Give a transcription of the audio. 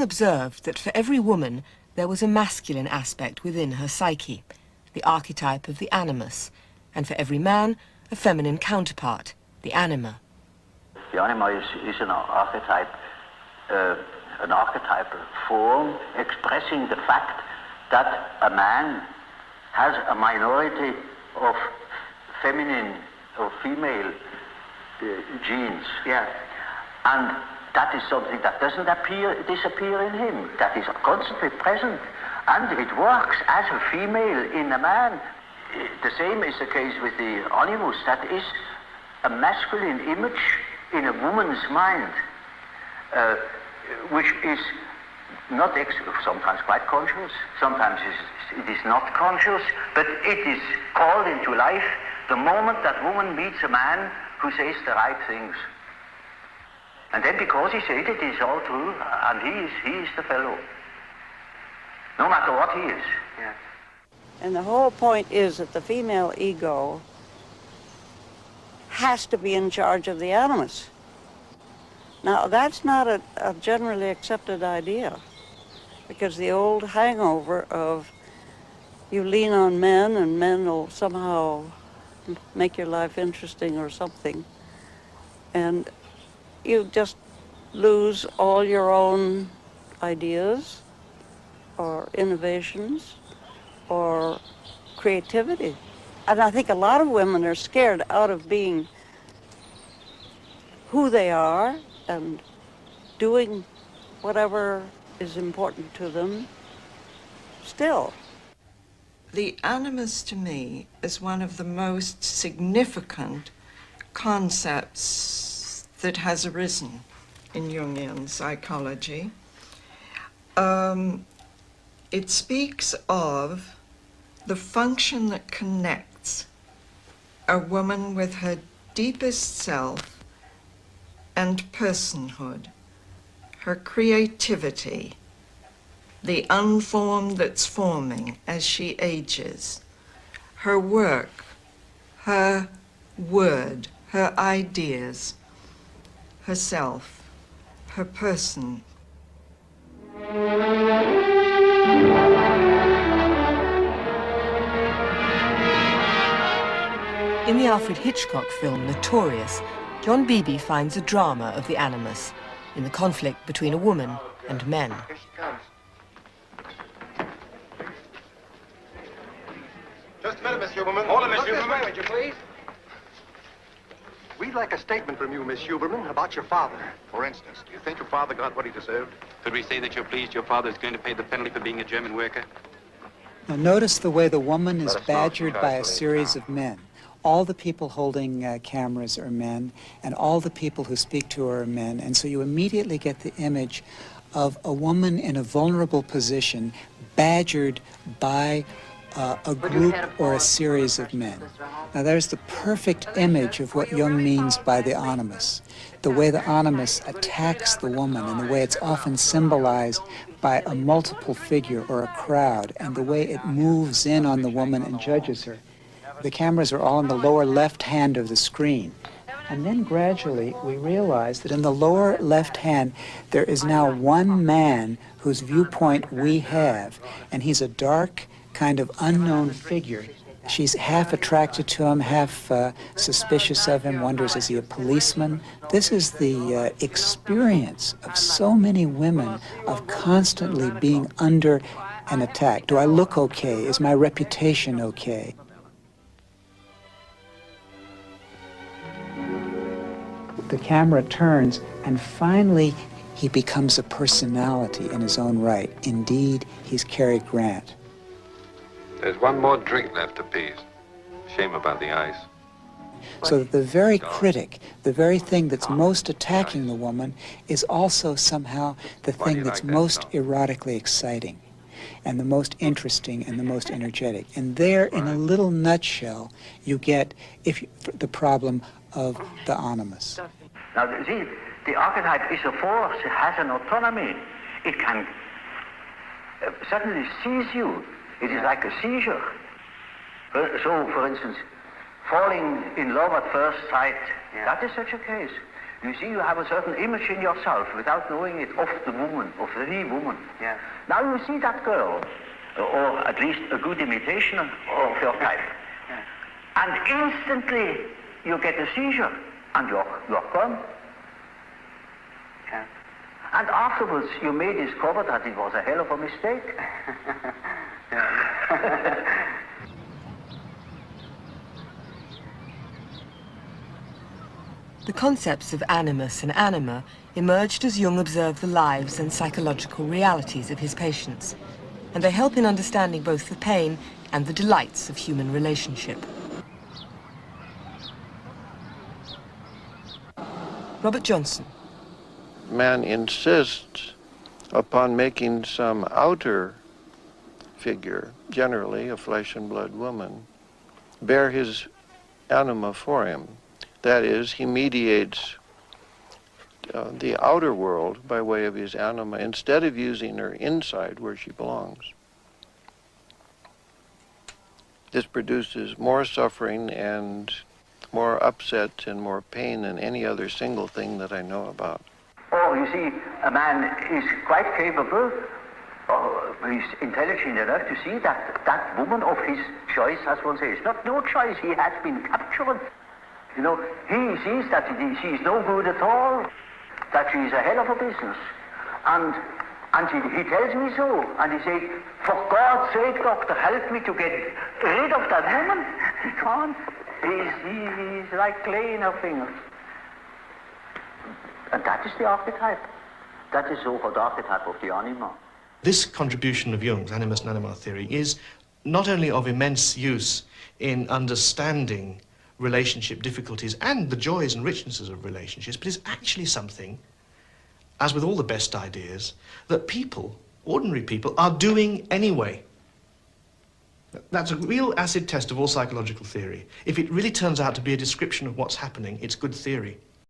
observed that for every woman there was a masculine aspect within her psyche, the archetype of the animus, and for every man a feminine counterpart, the anima. The anima is an archetypal form expressing the fact that a man has a minority of feminine or female genes. Yeah. And that is something that doesn't disappear in him. That is constantly present. And it works as a female in a man. The same is the case with the animus. That is a masculine image in a woman's mind, which is not sometimes quite conscious, sometimes it is not conscious, but it is called into life the moment that woman meets a man who says the right things. And then because he said it is all true, and he is the fellow. No matter what he is. Yeah. And the whole point is that the female ego has to be in charge of the animus. Now, that's not a generally accepted idea, because the old hangover of you lean on men and men will somehow make your life interesting or something, and you just lose all your own ideas or innovations or creativity. And I think a lot of women are scared out of being who they are and doing whatever is important to them still. The animus to me is one of the most significant concepts that has arisen in Jungian psychology. It speaks of the function that connects a woman with her deepest self and personhood, her creativity, the unformed that's forming as she ages, her work, her word, her ideas, herself, her person. In the Alfred Hitchcock film Notorious, John Beebe finds a drama of the animus in the conflict between a woman and men. Here she comes. Just a minute, Miss Huberman. Hold it, Miss Huberman. This way, would you please? We'd like a statement from you, Miss Huberman, about your father. For instance, do you think your father got what he deserved? Could we say that you're pleased your father is going to pay the penalty for being a German worker? Now notice the way the woman is badgered by a series of men. All the people holding cameras are men, and all the people who speak to her are men, and so you immediately get the image of a woman in a vulnerable position badgered by a group or a series of men. Now there's the perfect image of what Jung means by the animus. The way the animus attacks the woman and the way it's often symbolized by a multiple figure or a crowd, and the way it moves in on the woman and judges her. The cameras are all in the lower left hand of the screen. And then gradually we realize that in the lower left hand there is now one man whose viewpoint we have, and he's a dark, kind of unknown figure. She's half attracted to him, half suspicious of him, wonders, is he a policeman? This is the experience of so many women of constantly being under an attack. Do I look okay? Is my reputation okay? The camera turns, and finally he becomes a personality in his own right. Indeed, he's Cary Grant. There's one more drink left, appease. Shame about the ice. So that the very critic, the very thing that's most attacking the woman, is also somehow the thing that's most erotically exciting, and the most interesting, and the most energetic. And there, in a little nutshell, you get the problem of the animus. Now, see, the archetype is a force, it has an autonomy. It can suddenly seize you. It is like a seizure. So, for instance, falling in love at first sight, that is such a case. You see, you have a certain image in yourself without knowing it of the woman, of the woman. Yeah. Now you see that girl, or at least a good imitation of your type. Yeah. And instantly you get a seizure and you're gone. Yeah. And afterwards you may discover that it was a hell of a mistake. The concepts of animus and anima emerged as Jung observed the lives and psychological realities of his patients, and they help in understanding both the pain and the delights of human relationship. Robert Johnson. Man insists upon making some outer figure, generally a flesh and blood woman, bear his anima for him. That is, he mediates the outer world by way of his anima instead of using her inside where she belongs. This produces more suffering and more upset and more pain than any other single thing that I know about. Oh, you see, a man is quite capable, he's intelligent enough to see that that woman of his choice, as one says, not no choice, he has been captured. You know, he sees that she's no good at all, that she's a hell of a business. And he tells me so, and he says, for God's sake, doctor, help me to get rid of that woman. He can't. He's like clay in her fingers. And that is the archetype. That is so-called archetype of the anima. This contribution of Jung's animus and anima theory is not only of immense use in understanding relationship difficulties and the joys and richnesses of relationships, but is actually something, as with all the best ideas, that people, ordinary people, are doing anyway. That's a real acid test of all psychological theory. If it really turns out to be a description of what's happening, it's good theory.